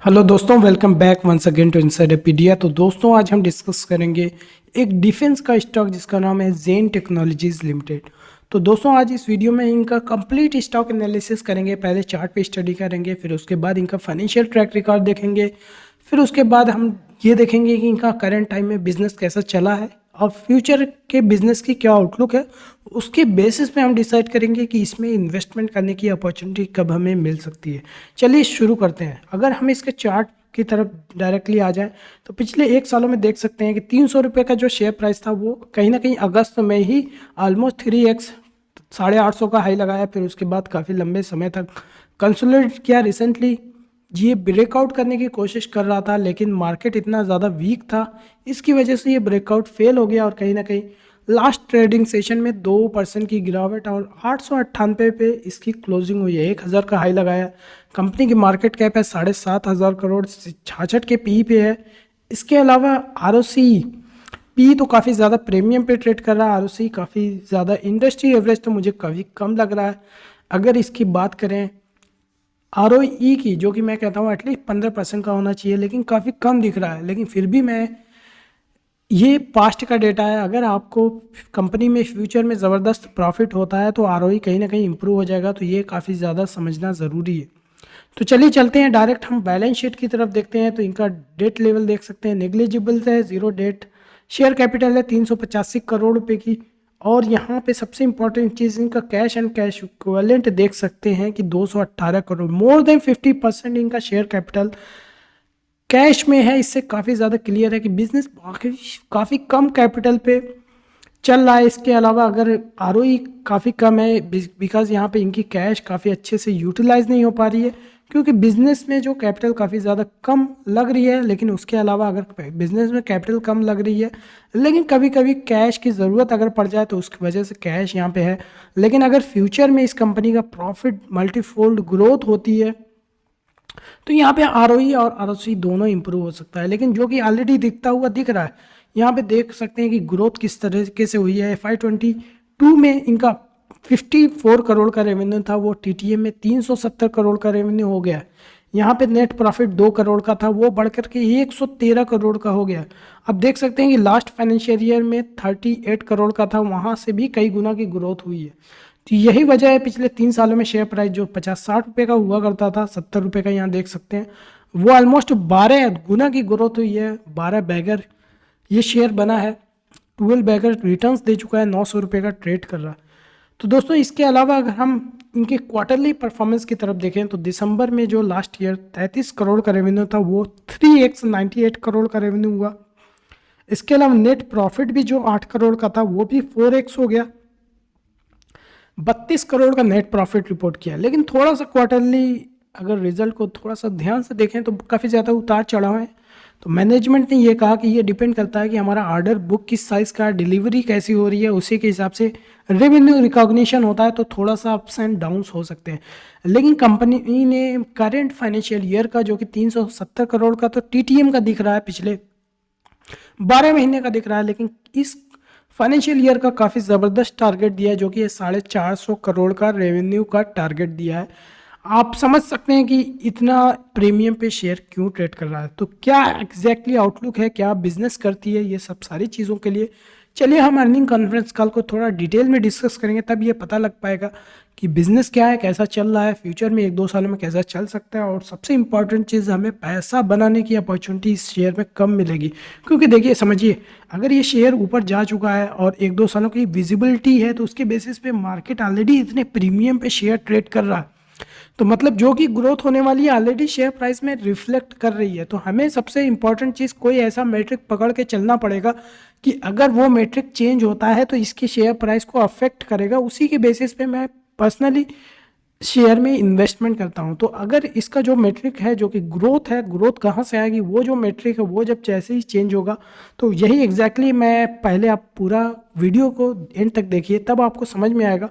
Hello दोस्तों, welcome back once again to Insiderpedia. तो दोस्तों, आज हम डिस्कस करेंगे एक डिफेंस का स्टॉक जिसका नाम है जेन टेक्नोलॉजीज लिमिटेड। तो दोस्तों, आज इस वीडियो में इनका कंप्लीट स्टॉक एनालिसिस करेंगे। पहले चार्ट पे स्टडी करेंगे, फिर उसके बाद इनका फाइनेंशियल ट्रैक रिकॉर्ड देखेंगे, फिर उसके बाद हम ये देखेंगे कि इनका करंट टाइम में बिजनेस कैसा चला है और फ्यूचर के बिजनेस की क्या आउटलुक है। उसके बेसिस पे हम डिसाइड करेंगे कि इसमें इन्वेस्टमेंट करने की अपॉर्चुनिटी कब हमें मिल सकती है। चलिए शुरू करते हैं। अगर हम इसके चार्ट की तरफ डायरेक्टली आ जाएं तो पिछले 1 सालों में देख सकते हैं कि 300 रुपये का जो शेयर प्राइस था वो कहीं ना कहीं अगस्त में ही ऑलमोस्ट 3x 850 का हाई लगाया। फिर उसके बाद काफ़ी लंबे समय तक कंसोलिडेट किया। रिसेंटली ये ब्रेकआउट करने की कोशिश कर रहा था, लेकिन मार्केट इतना ज़्यादा वीक था, इसकी वजह से ये ब्रेकआउट फेल हो गया और कहीं ना कहीं लास्ट ट्रेडिंग सेशन में 2% की गिरावट और 898 पे इसकी क्लोजिंग हुई है। 1000 का हाई लगाया। कंपनी की मार्केट कैप है 7,500 करोड़, 66 के पी पे है। इसके अलावा ROC पी तो काफ़ी ज़्यादा प्रीमियम पे ट्रेड कर रहा है, ROC काफ़ी ज़्यादा, इंडस्ट्री एवरेज तो मुझे काफ़ी कम लग रहा है। अगर इसकी बात करें ROE की, जो कि मैं कहता हूँ एटलीस्ट 15% का होना चाहिए, लेकिन काफ़ी कम दिख रहा है। लेकिन फिर भी मैं, ये पास्ट का डेटा है। अगर आपको कंपनी में फ्यूचर में ज़बरदस्त प्रॉफिट होता है तो ROE कहीं ना कहीं इंप्रूव हो जाएगा। तो ये काफ़ी ज़्यादा समझना ज़रूरी है। तो चलिए चलते हैं डायरेक्ट हम बैलेंस शीट की तरफ देखते हैं। तो इनका डेट लेवल देख सकते हैं, नेग्लिजिबल है, जीरो डेट। शेयर कैपिटल है 385 करोड़ रुपए की। और यहाँ पे सबसे इंपॉर्टेंट चीज़, इनका कैश एंड कैश इक्विवेलेंट देख सकते हैं कि 218 करोड़, मोर देन 50% इनका शेयर कैपिटल कैश में है। इससे काफ़ी ज़्यादा क्लियर है कि बिजनेस काफ़ी कम कैपिटल पे चल रहा है। इसके अलावा अगर ROE काफ़ी कम है बिकॉज यहाँ पे इनकी कैश काफ़ी अच्छे से यूटिलाइज नहीं हो पा रही है, क्योंकि बिजनेस में जो कैपिटल काफ़ी ज़्यादा कम लग रही है। लेकिन उसके अलावा अगर बिजनेस में कैपिटल कम लग रही है, लेकिन कभी कभी कैश की ज़रूरत अगर पड़ जाए तो उसकी वजह से कैश यहाँ पे है। लेकिन अगर फ्यूचर में इस कंपनी का प्रॉफिट मल्टीफोल्ड ग्रोथ होती है तो यहाँ पे ROE और ROC दोनों इंप्रूव हो सकता है। लेकिन जो कि ऑलरेडी दिखता हुआ दिख रहा है, यहाँ पे देख सकते हैं कि ग्रोथ किस तरीके से हुई है। FY22 में इनका 54 करोड़ का रेवेन्यू था, वो TTM में 370 करोड़ का रेवेन्यू हो गया। यहाँ पे नेट प्रॉफिट 2 करोड़ का था, वो बढ़कर के 113 करोड़ का हो गया। अब देख सकते हैं कि लास्ट फाइनेंशियल ईयर में 38 करोड़ का था, वहाँ से भी कई गुना की ग्रोथ हुई है। तो यही वजह है पिछले 3 सालों में शेयर प्राइस जो 50-60 रुपये का हुआ करता था, 70 रुपये का यहाँ देख सकते हैं, वो ऑलमोस्ट 12 गुना की ग्रोथ हुई है। 12 बैगर ये शेयर बना है, 12 बैगर रिटर्न्स दे चुका है, 900 रुपये का ट्रेड कर रहा है। तो दोस्तों, इसके अलावा अगर हम इनके क्वार्टरली परफॉर्मेंस की तरफ देखें तो दिसंबर में जो लास्ट ईयर 33 करोड़ का रेवेन्यू था, वो 3x 98 करोड़ का रेवेन्यू हुआ। इसके अलावा नेट प्रॉफिट भी जो 8 करोड़ का था वो भी 4x हो गया, 32 करोड़ का नेट प्रॉफिट रिपोर्ट किया। लेकिन थोड़ा सा क्वार्टरली अगर रिजल्ट को थोड़ा सा ध्यान से देखें तो काफ़ी ज़्यादा उतार चढ़ाव है। तो मैनेजमेंट ने ये कहा कि ये डिपेंड करता है कि हमारा ऑर्डर बुक किस साइज़ का है, डिलीवरी कैसी हो रही है, उसी के हिसाब से रेवेन्यू रिकॉग्निशन होता है। तो थोड़ा सा अप्स एंड डाउन्स हो सकते हैं। लेकिन कंपनी ने करेंट फाइनेंशियल ईयर का जो कि 370 करोड़ का तो TTM का दिख रहा है, पिछले 12 महीने का दिख रहा है, लेकिन इस फाइनेंशियल ईयर का काफ़ी ज़बरदस्त टारगेट दिया है, जो कि 450 करोड़ का रेवेन्यू का टारगेट दिया है। आप समझ सकते हैं कि इतना प्रीमियम पे शेयर क्यों ट्रेड कर रहा है। तो क्या एग्जैक्टली आउटलुक है, क्या बिजनेस करती है, ये सब सारी चीज़ों के लिए चलिए हम अर्निंग कॉन्फ्रेंस कॉल को थोड़ा डिटेल में डिस्कस करेंगे, तब ये पता लग पाएगा कि बिजनेस क्या है, कैसा चल रहा है, फ्यूचर में 1-2 सालों में कैसा चल सकता है। और सबसे इंपॉर्टेंट चीज़, हमें पैसा बनाने की अपॉर्चुनिटी इस शेयर में कम मिलेगी। क्योंकि देखिए, समझिए, अगर ये शेयर ऊपर जा चुका है और 1-2 सालों की विजिबिलिटी है, तो उसके बेसिस पे मार्केट ऑलरेडी इतने प्रीमियम पे शेयर ट्रेड कर रहा है, तो मतलब जो कि ग्रोथ होने वाली है ऑलरेडी शेयर प्राइस में रिफ्लेक्ट कर रही है। तो हमें सबसे इंपॉर्टेंट चीज़, कोई ऐसा मेट्रिक पकड़ के चलना पड़ेगा कि अगर वो मेट्रिक चेंज होता है तो इसके शेयर प्राइस को अफेक्ट करेगा। उसी के बेसिस पे मैं पर्सनली शेयर में इन्वेस्टमेंट करता हूं। तो अगर इसका जो मेट्रिक है, जो कि ग्रोथ है, ग्रोथ कहाँ से आएगी, वो जो मेट्रिक है वो जब जैसे ही चेंज होगा, तो यही एग्जैक्टली मैं, पहले आप पूरा वीडियो को एंड तक देखिए, तब आपको समझ में आएगा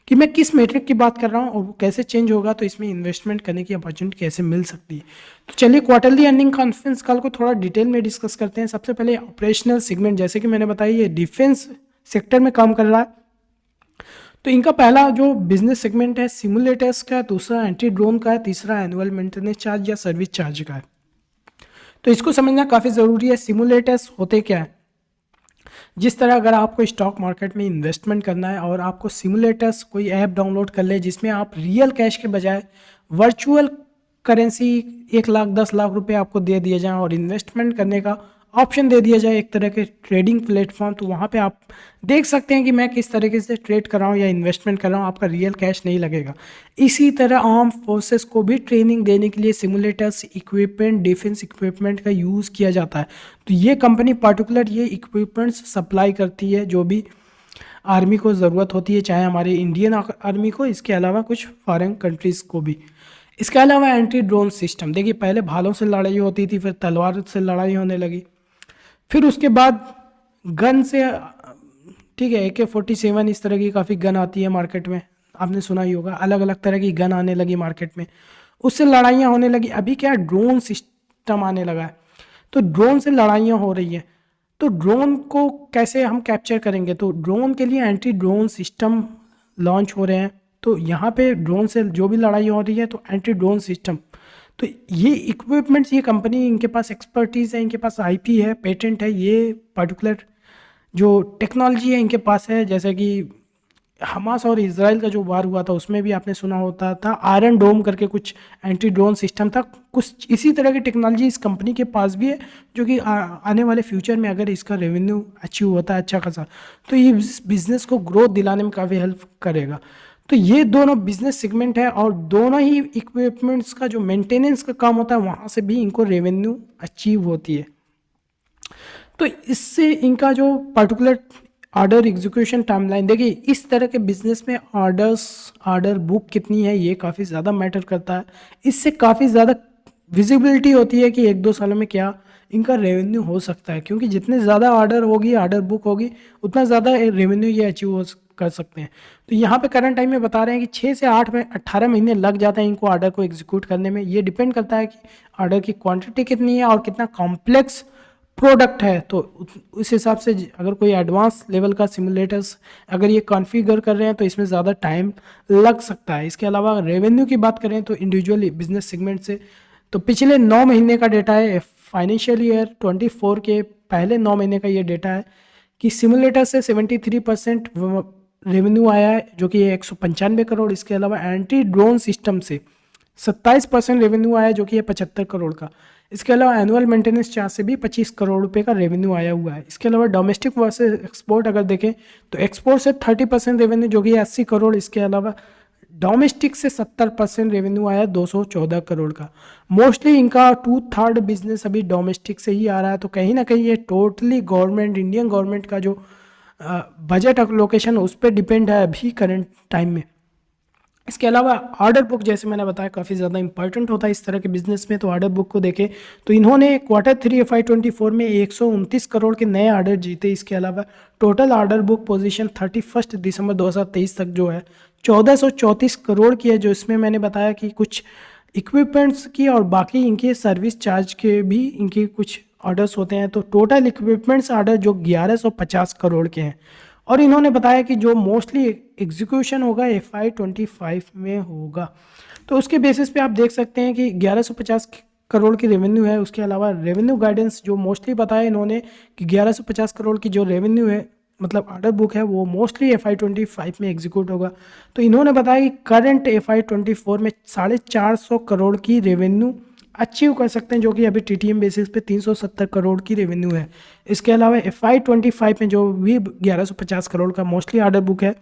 कि मैं किस मेट्रिक की बात कर रहा हूँ और वो कैसे चेंज होगा, तो इसमें इन्वेस्टमेंट करने की अपॉर्चुनिटी कैसे मिल सकती है। तो चलिए क्वार्टरली अर्निंग कॉन्फ्रेंस कॉल को थोड़ा डिटेल में डिस्कस करते हैं। सबसे पहले ऑपरेशनल सेगमेंट, जैसे कि मैंने बताया ये डिफेंस सेक्टर में काम कर रहा है। तो इनका पहला जो बिजनेस सेगमेंट है सिमुलेटर्स का है, दूसरा एंटी ड्रोन का है, तीसरा एनुअल मेंटेनेंस चार्ज या सर्विस चार्ज का है। तो इसको समझना काफ़ी ज़रूरी है। सिमुलेटर्स होते क्या है? जिस तरह अगर आपको स्टॉक मार्केट में इन्वेस्टमेंट करना है और आपको सिमुलेटर्स कोई ऐप डाउनलोड कर ले जिसमें आप रियल कैश के बजाय वर्चुअल करेंसी 1 लाख 10 लाख रुपए आपको दे दिए जाएं और इन्वेस्टमेंट करने का ऑप्शन दे दिया जाए, एक तरह के ट्रेडिंग प्लेटफॉर्म, तो वहाँ पे आप देख सकते हैं कि मैं किस तरीके से ट्रेड कर रहा हूँ या इन्वेस्टमेंट कर रहा हूँ, आपका रियल कैश नहीं लगेगा। इसी तरह आर्म फोर्सेस को भी ट्रेनिंग देने के लिए सिमुलेटर्स इक्विपमेंट, डिफेंस इक्विपमेंट का यूज़ किया जाता है। तो ये कंपनी पर्टिकुलर ये इक्विपमेंट्स सप्लाई करती है जो भी आर्मी को ज़रूरत होती है, चाहे हमारे इंडियन आर्मी को, इसके अलावा कुछ फॉरेन कंट्रीज़ को भी। इसके अलावा एंटी ड्रोन सिस्टम, देखिए पहले भालों से लड़ाई होती थी, फिर तलवार से लड़ाई होने लगी, फिर उसके बाद गन से, ठीक है, AK-47 इस तरह की काफ़ी गन आती है मार्केट में, आपने सुना ही होगा, अलग अलग तरह की गन आने लगी मार्केट में, उससे लड़ाइयाँ होने लगी। अभी क्या ड्रोन सिस्टम आने लगा है, तो ड्रोन से लड़ाइयाँ हो रही हैं। तो ड्रोन को कैसे हम कैप्चर करेंगे? तो ड्रोन के लिए एंटी ड्रोन सिस्टम लॉन्च हो रहे हैं। तो यहाँ पे ड्रोन से जो भी लड़ाई हो रही है तो एंटी ड्रोन सिस्टम, तो ये इक्विपमेंट्स, ये कंपनी, इनके पास एक्सपर्टीज़ है, इनके पास IP है, पेटेंट है, ये पर्टिकुलर जो टेक्नोलॉजी है इनके पास है। जैसे कि हमास और इसराइल का जो वार हुआ था उसमें भी आपने सुना होता था आयरन डोम करके कुछ एंटी ड्रोन सिस्टम था, कुछ इसी तरह की टेक्नोलॉजी इस कंपनी के पास भी है, जो कि आने वाले फ्यूचर में अगर इसका रेवेन्यू अचीव होता है अच्छा खासा, तो ये बिजनेस को ग्रोथ दिलाने में काफ़ी हेल्प करेगा। तो ये दोनों बिजनेस सेगमेंट है और दोनों ही इक्विपमेंट्स का जो मेंटेनेंस का काम होता है वहाँ से भी इनको रेवेन्यू अचीव होती है। तो इससे इनका जो पर्टिकुलर ऑर्डर एग्जीक्यूशन टाइमलाइन, देखिए इस तरह के बिजनेस में ऑर्डर बुक कितनी है ये काफ़ी ज़्यादा मैटर करता है। इससे काफ़ी ज़्यादा विजिबिलिटी होती है कि 1-2 सालों में क्या इनका रेवेन्यू हो सकता है, क्योंकि जितने ज़्यादा ऑर्डर होगी, ऑर्डर बुक होगी, उतना ज़्यादा रेवेन्यू ये अचीव कर सकते हैं। तो यहाँ पे करंट टाइम में बता रहे हैं कि 6 से 18 महीने लग जाते हैं इनको ऑर्डर को एग्जीक्यूट करने में। ये डिपेंड करता है कि ऑर्डर की क्वांटिटी कितनी है और कितना कॉम्प्लेक्स प्रोडक्ट है। तो उस हिसाब से अगर कोई एडवांस लेवल का सिमुलेटर्स अगर ये कॉन्फ़िगर कर रहे हैं तो इसमें ज़्यादा टाइम लग सकता है। इसके अलावा रेवेन्यू की बात करें तो इंडिविजुअल बिजनेस सेगमेंट से, तो पिछले 9 महीने का डेटा है, फाइनेंशियल ईयर 24 के पहले 9 महीने का ये डेटा है कि सिमुलेटर से 73% रेवेन्यू आया है, जो कि 195 करोड़। इसके अलावा एंटी ड्रोन सिस्टम से 27% रेवेन्यू आया, जो कि है 75 करोड़ का। इसके अलावा एनुअल मेंटेनेंस चार्ज से भी 25 करोड़ रुपए का रेवेन्यू आया हुआ है। इसके अलावा डोमेस्टिक वर्सेस एक्सपोर्ट अगर देखें तो एक्सपोर्ट से 30% रेवेन्यू, जो कि 80 करोड़। इसके अलावा डोमेस्टिक से 70% रेवेन्यू आया 214 करोड़ का। मोस्टली इनका 2/3 बिजनेस अभी डोमेस्टिक से ही आ रहा है। तो कहीं ना कहीं ये टोटली गवर्नमेंट, इंडियन गवर्नमेंट का जो बजट एलोकेशन उस पर डिपेंड है अभी करंट टाइम में। इसके अलावा ऑर्डर बुक, जैसे मैंने बताया, काफ़ी ज़्यादा इंपॉर्टेंट होता है इस तरह के बिजनेस में। तो ऑर्डर बुक को देखें तो इन्होंने Q3 FY24 में 129 करोड़ के नए ऑर्डर जीते। इसके अलावा टोटल ऑर्डर बुक पोजीशन 31 दिसंबर 2023 तक जो है 1434 करोड़ की है, जो इसमें मैंने बताया कि कुछ इक्विपमेंट्स की और बाकी इनके सर्विस चार्ज के भी इनके कुछ ऑर्डर्स होते हैं। तो टोटल इक्विपमेंट्स ऑर्डर जो 1150 करोड़ के हैं। और इन्होंने बताया कि जो मोस्टली एग्जीक्यूशन होगा FY25 में होगा। तो उसके बेसिस पे आप देख सकते हैं कि 1150 करोड़ की रेवेन्यू है। उसके अलावा रेवेन्यू गाइडेंस जो मोस्टली बताया इन्होंने कि 1150 करोड़ की जो रेवेन्यू है, मतलब ऑर्डर बुक है, वो मोस्टली FY25 में एग्जीक्यूट होगा। तो इन्होंने बताया कि करंट FY24 में 450 करोड़ की रेवेन्यू अचीव कर सकते हैं, जो कि अभी TTM बेसिस पे 370 करोड़ की रेवेन्यू है। इसके अलावा FY25 में जो भी 1150 करोड़ का मोस्टली ऑर्डर बुक है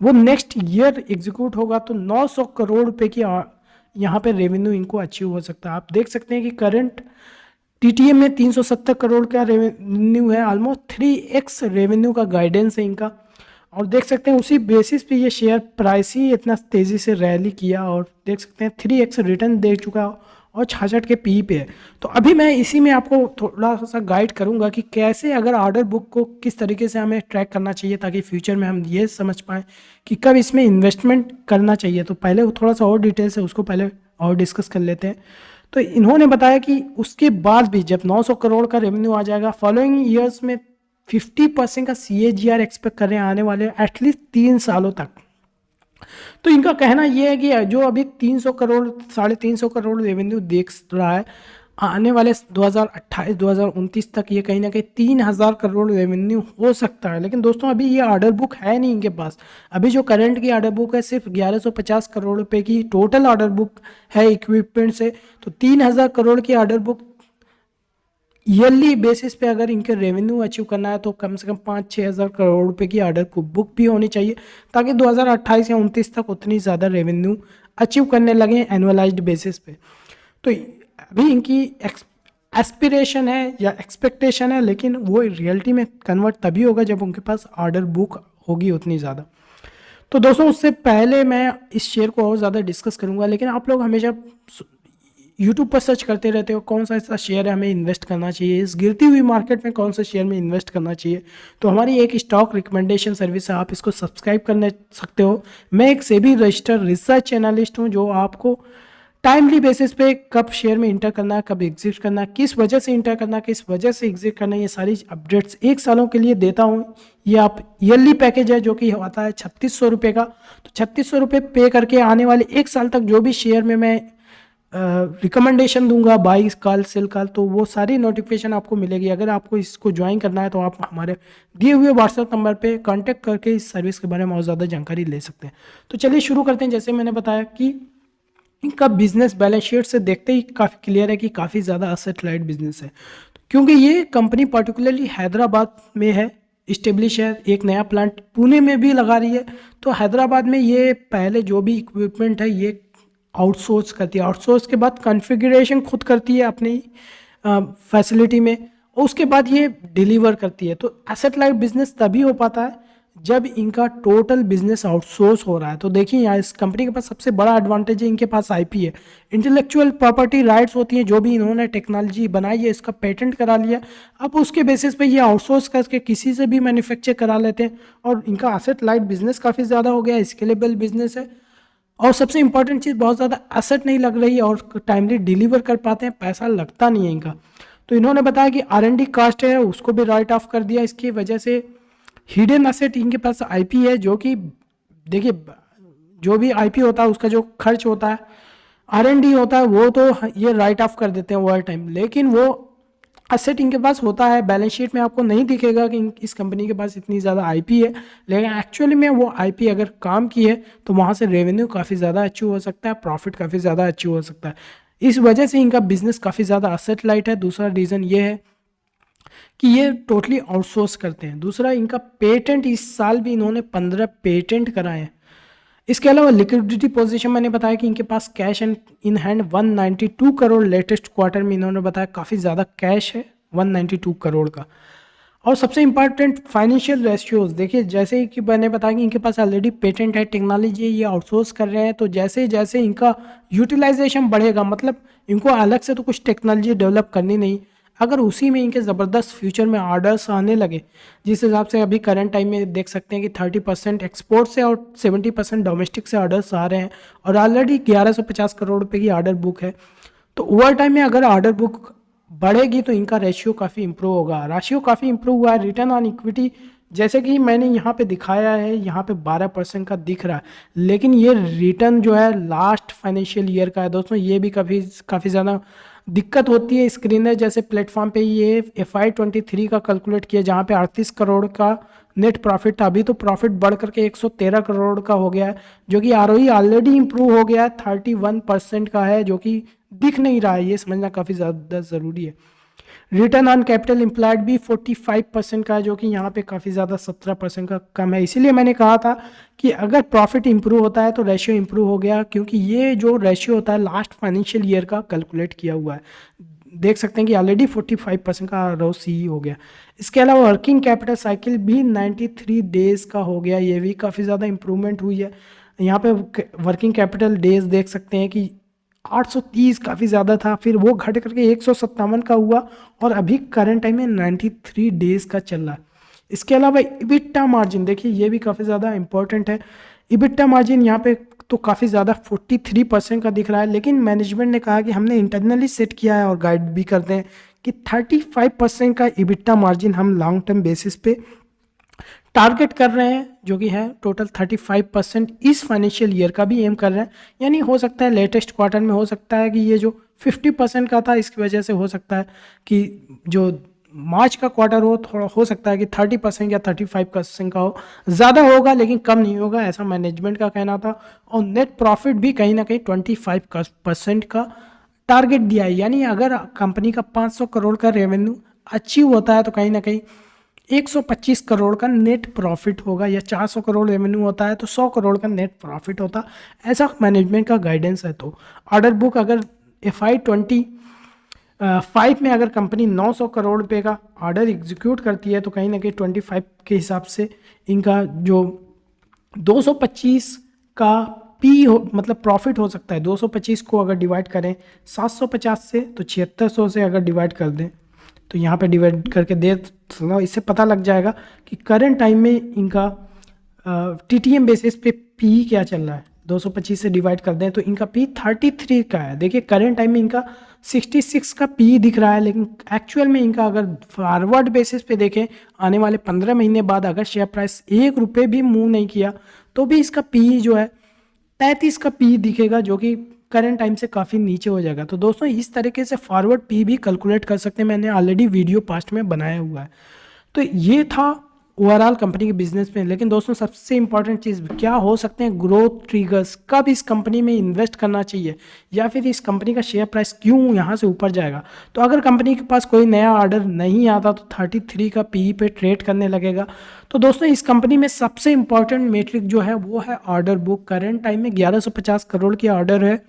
वो नेक्स्ट ईयर एग्जीक्यूट होगा, तो 900 करोड़ रुपए की यहाँ पे रेवेन्यू इनको अचीव हो सकता है। आप देख सकते हैं कि करंट TTM में 370 करोड़ का रेवेन्यू है, ऑलमोस्ट 3x रेवेन्यू का गाइडेंस है इनका। और देख सकते हैं उसी बेसिस पे ये शेयर प्राइस ही इतना तेज़ी से रैली किया और देख सकते हैं 3x रिटर्न दे चुका और 66 के पी पे है। तो अभी मैं इसी में आपको थोड़ा सा गाइड करूंगा कि कैसे अगर ऑर्डर बुक को किस तरीके से हमें ट्रैक करना चाहिए, ताकि फ्यूचर में हम ये समझ पाएँ कि कब इसमें इन्वेस्टमेंट करना चाहिए। तो पहले थोड़ा सा और डिटेल से उसको पहले और डिस्कस कर लेते हैं। तो इन्होंने बताया कि उसके बाद भी जब 900 करोड़ का रेवेन्यू आ जाएगा, फॉलोइंग ईयर्स में 50% का CAGR एक्सपेक्ट कर रहे हैं आने वाले एटलीस्ट 3 सालों तक। तो इनका कहना ये है कि जो अभी 300 करोड़ 350 करोड़ रेवेन्यू देख रहा है, आने वाले 2028 2029 तक ये कहीं ना कहीं 3000 करोड़ रेवेन्यू हो सकता है। लेकिन दोस्तों अभी ये ऑर्डर बुक है नहीं इनके पास। अभी जो करंट की ऑर्डर बुक है सिर्फ 1150 करोड़ रुपए की टोटल ऑर्डर बुक है इक्विपमेंट से। तो 3000 करोड़ की ऑर्डर बुक ईयरली बेसिस पे अगर इनके रेवेन्यू अचीव करना है तो कम से कम 5-6 हज़ार करोड़ रुपए की ऑर्डर बुक भी होनी चाहिए, ताकि 2028 या 29 तक उतनी ज़्यादा रेवेन्यू अचीव करने लगे एनुअलाइज्ड बेसिस पे। तो अभी इनकी एस्पिरेशन है या एक्सपेक्टेशन है, लेकिन वो रियलिटी में कन्वर्ट तभी होगा जब उनके पास ऑर्डर बुक होगी उतनी ज़्यादा। तो दोस्तों उससे पहले मैं इस शेयर को और ज़्यादा डिस्कस करूंगा, लेकिन आप लोग हमेशा यूट्यूब पर सर्च करते रहते हो कौन सा ऐसा शेयर है हमें इन्वेस्ट करना चाहिए, इस गिरती हुई मार्केट में कौन सा शेयर में इन्वेस्ट करना चाहिए। तो हमारी एक स्टॉक रिकमेंडेशन सर्विस है, आप इसको सब्सक्राइब करने सकते हो। मैं एक सेबी रजिस्टर्ड रिसर्च एनालिस्ट हूँ जो आपको टाइमली बेसिस पे कब शेयर में इंटर करना है, कब एग्जिट करना है, किस वजह से इंटर करना है, किस वजह से एग्जिट करना है, ये सारी अपडेट्स 1 सालों के लिए देता हूँ। ये आप ईयरली पैकेज है जो कि आता है 3600 रुपये का। तो 3600 रुपये पे करके आने वाले 1 साल तक जो भी शेयर में मैं रिकमेंडेशन दूंगा, बाई कॉल सेल कॉल, तो वो सारी नोटिफिकेशन आपको मिलेगी। अगर आपको इसको ज्वाइन करना है तो आप हमारे दिए हुए व्हाट्सएप नंबर पे कांटेक्ट करके इस सर्विस के बारे में और ज़्यादा जानकारी ले सकते हैं। तो चलिए शुरू करते हैं। जैसे मैंने बताया कि इनका बिजनेस बैलेंस शीट से देखते ही काफ़ी क्लियर है कि काफ़ी ज़्यादा असेट लाइट बिजनेस है, क्योंकि ये कंपनी पर्टिकुलरली हैदराबाद में है, इस्टेब्लिश है, एक नया प्लांट पुणे में भी लगा रही है। तो हैदराबाद में ये पहले जो भी इक्विपमेंट है ये आउटसोर्स करती है, आउटसोर्स के बाद कॉन्फ़िगरेशन खुद करती है अपनी फैसिलिटी में, और उसके बाद ये डिलीवर करती है। तो एसेट लाइट बिजनेस तभी हो पाता है जब इनका टोटल बिजनेस आउटसोर्स हो रहा है। तो देखिए यहाँ इस कंपनी के पास सबसे बड़ा एडवांटेज है, इनके पास आईपी है, इंटेलेक्चुअल प्रॉपर्टी राइट्स होती हैं। जो भी इन्होंने टेक्नोलॉजी बनाई है इसका पेटेंट करा लिया, अब उसके बेसिस पे ये आउटसोर्स करके किसी से भी मैन्युफैक्चर करा लेते हैं। और इनका एसेट लाइट बिजनेस काफ़ी ज़्यादा हो गया, स्केलेबल बिजनेस है। और सबसे इंपॉर्टेंट चीज़, बहुत ज़्यादा एसेट नहीं लग रही है और टाइमली डिलीवर कर पाते हैं, पैसा लगता नहीं है इनका। तो इन्होंने बताया कि R&D कास्ट है उसको भी राइट ऑफ कर दिया, इसकी वजह से हिडन एसेट इनके पास आईपी है, जो कि देखिए जो भी आईपी होता है उसका जो खर्च होता है, R&D होता है, वो तो ये राइट ऑफ कर देते हैं ओवर टाइम। लेकिन वो एसेट इनके पास होता है, बैलेंस शीट में आपको नहीं दिखेगा कि इस कंपनी के पास इतनी ज़्यादा आईपी है, लेकिन एक्चुअली में वो आईपी अगर काम की है तो वहाँ से रेवेन्यू काफ़ी ज़्यादा अचीव हो सकता है, प्रॉफिट काफ़ी ज़्यादा अचीव हो सकता है। इस वजह से इनका बिजनेस काफ़ी ज़्यादा एसेट लाइट है। दूसरा रीज़न ये है कि ये टोटली आउटसोर्स करते हैं। दूसरा, इनका पेटेंट इस साल भी इन्होंने 15 पेटेंट कराए हैं। इसके अलावा लिक्विडिटी पोजीशन मैंने बताया कि इनके पास cash and in hand 192 crore, latest quarter में इन्होंने बताया काफ़ी ज़्यादा कैश है 192 करोड़ का। और सबसे इंपॉर्टेंट फाइनेंशियल रेशियोज देखिए, जैसे कि मैंने बताया कि इनके पास ऑलरेडी पेटेंट है, टेक्नोलॉजी है, ये आउटसोर्स कर रहे हैं। तो जैसे जैसे इनका यूटिलाइजेशन बढ़ेगा, मतलब इनको अलग से तो कुछ टेक्नोलॉजी डेवलप करनी नहीं, अगर उसी में इनके ज़बरदस्त फ्यूचर में ऑर्डर्स आने लगे, जिस हिसाब से अभी करंट टाइम में देख सकते हैं कि 30% एक्सपोर्ट से और 70% डोमेस्टिक से ऑर्डर्स आ रहे हैं, और ऑलरेडी 1150 करोड़ रुपए की ऑर्डर बुक है। तो ओवर टाइम में अगर ऑर्डर बुक बढ़ेगी तो इनका रेशियो काफ़ी इंप्रूव होगा। रेशियो काफ़ी इंप्रूव हुआ है। रिटर्न ऑन इक्विटी जैसे कि मैंने यहाँ पे दिखाया है, यहाँ पे 12% का दिख रहा है, लेकिन ये रिटर्न जो है लास्ट फाइनेंशियल ईयर का है दोस्तों। ये भी काफ़ी ज़्यादा दिक्कत होती है स्क्रीनर जैसे प्लेटफॉर्म पे। ये FY23 का कैलकुलेट किया जहाँ पे 38 करोड़ का नेट प्रॉफिट था, अभी तो प्रॉफिट बढ़ करके 113 करोड़ का हो गया है, जो कि ROE ऑलरेडी इंप्रूव हो गया है, 31% का है, जो कि दिख नहीं रहा है। ये समझना काफ़ी ज़्यादा ज़रूरी है। रिटर्न ऑन कैपिटल एम्प्लॉयड भी 45% का है, जो कि यहाँ पे काफ़ी ज़्यादा 17% का कम है। इसीलिए मैंने कहा था कि अगर प्रॉफिट इंप्रूव होता है तो रेशियो इंप्रूव हो गया, क्योंकि ये जो रेशियो होता है लास्ट फाइनेंशियल ईयर का कैलकुलेट किया हुआ है। देख सकते हैं कि ऑलरेडी 45% का ROCE हो गया। इसके अलावा वर्किंग कैपिटल साइकिल भी 93 डेज का हो गया, ये भी काफ़ी ज़्यादा इंप्रूवमेंट हुई है। यहाँ पे वर्किंग कैपिटल डेज देख सकते हैं कि 830 काफ़ी ज़्यादा था, फिर वो घट करके 157 का हुआ, और अभी करंट टाइम में 93 डेज का चल रहा है। इसके अलावा इबिट्टा मार्जिन देखिए, ये भी काफ़ी ज़्यादा इंपॉर्टेंट है। इबिट्टा मार्जिन यहाँ पे तो काफ़ी ज़्यादा 43% का दिख रहा है, लेकिन मैनेजमेंट ने कहा कि हमने इंटरनली सेट किया है और गाइड भी करते हैं कि 35% का इबिट्टा मार्जिन हम लॉन्ग टर्म बेसिस पे टारगेट कर रहे हैं, जो कि है टोटल 35% इस फाइनेंशियल ईयर का भी एम कर रहे हैं। यानी हो सकता है लेटेस्ट क्वार्टर में हो सकता है कि ये जो 50% का था इसकी वजह से हो सकता है कि जो मार्च का क्वार्टर हो थोड़ा हो सकता है कि 30% या 35% का हो, ज़्यादा होगा लेकिन कम नहीं होगा, ऐसा मैनेजमेंट का कहना था। और नेट प्रॉफिट भी कहीं ना कहीं 25% का टारगेट दिया है। यानी अगर कंपनी का 500 करोड़ का रेवेन्यू अचीव होता है तो कहीं ना कहीं 125 करोड़ का नेट प्रॉफिट होगा, या 400 करोड़ रेवेन्यू होता है तो 100 करोड़ का नेट प्रॉफिट होता, ऐसा मैनेजमेंट का गाइडेंस है। तो ऑर्डर बुक अगर FY25 में अगर कंपनी 900 करोड़ रुपए का ऑर्डर एग्जीक्यूट करती है तो कहीं ना कहीं 25 के हिसाब से इनका जो 225 का पी हो मतलब प्रॉफिट हो सकता है। 225 को अगर डिवाइड करें 750 से तो 7600 से अगर डिवाइड कर दें तो यहाँ पे डिवाइड करके दे तो इससे पता लग जाएगा कि करंट टाइम में इनका TTM बेसिस पे पी क्या चल रहा है। 225 से डिवाइड कर दें तो इनका पी 33 का है। देखिए करंट टाइम में इनका 66 का पी दिख रहा है, लेकिन एक्चुअल में इनका अगर फॉरवर्ड बेसिस पे देखें आने वाले 15 महीने बाद अगर शेयर प्राइस 1 रुपये भी मूव नहीं किया तो भी इसका पी जो है 33 का पी दिखेगा, जो कि करंट टाइम से काफ़ी नीचे हो जाएगा। तो दोस्तों इस तरीके से फॉरवर्ड पी भी कैलकुलेट कर सकते हैं, मैंने ऑलरेडी वीडियो पास्ट में बनाया हुआ है। तो ये था ओवरऑल कंपनी के बिजनेस में। लेकिन दोस्तों सबसे इंपॉर्टेंट चीज़ क्या हो सकते हैं ग्रोथ ट्रिगर्स, कब इस कंपनी में इन्वेस्ट करना चाहिए या फिर इस कंपनी का शेयर प्राइस क्यों यहाँ से ऊपर जाएगा। तो अगर कंपनी के पास कोई नया ऑर्डर नहीं आता तो 33 का पी पे ट्रेड करने लगेगा। तो दोस्तों इस कंपनी में सबसे इंपॉर्टेंट मेट्रिक जो है वो है ऑर्डर बुक। करेंट टाइम में 1150 करोड़ की ऑर्डर है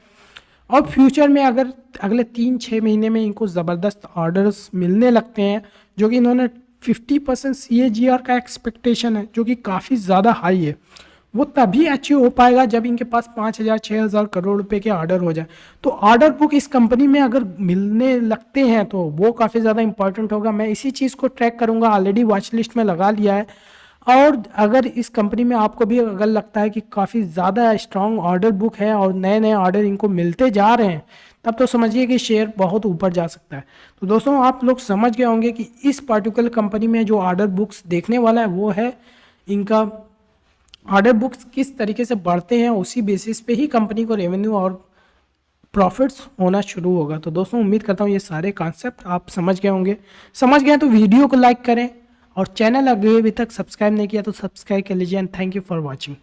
और फ्यूचर में अगर अगले 3-6 महीने में इनको ज़बरदस्त ऑर्डर्स मिलने लगते हैं, जो कि इन्होंने 50% CAGR का एक्सपेक्टेशन है, जो कि काफ़ी ज़्यादा हाई है, वो तभी अचीव हो पाएगा जब इनके पास 5000-6000 करोड़ रुपए के ऑर्डर हो जाए। तो ऑर्डर बुक इस कंपनी में अगर मिलने लगते हैं तो वो काफ़ी ज़्यादा इंपॉर्टेंट होगा। मैं इसी चीज़ को ट्रैक करूँगा, ऑलरेडी वॉच लिस्ट में लगा लिया है। और अगर इस कंपनी में आपको भी अगर लगता है कि काफ़ी ज़्यादा स्ट्रॉन्ग ऑर्डर बुक है और नए नए ऑर्डर इनको मिलते जा रहे हैं, तब तो समझिए कि शेयर बहुत ऊपर जा सकता है। तो दोस्तों आप लोग समझ गए होंगे कि इस पर्टिकुलर कंपनी में जो ऑर्डर बुक्स देखने वाला है वो है इनका ऑर्डर बुक्स किस तरीके से बढ़ते हैं, उसी बेसिस पे ही कंपनी को रेवेन्यू और प्रॉफिट्स होना शुरू होगा। तो दोस्तों उम्मीद करता हूँ ये सारे कॉन्सेप्ट आप समझ गए होंगे। समझ गए तो वीडियो को लाइक करें और चैनल अगर अभी तक सब्सक्राइब नहीं किया तो सब्सक्राइब कर लीजिए। And thank you for watching.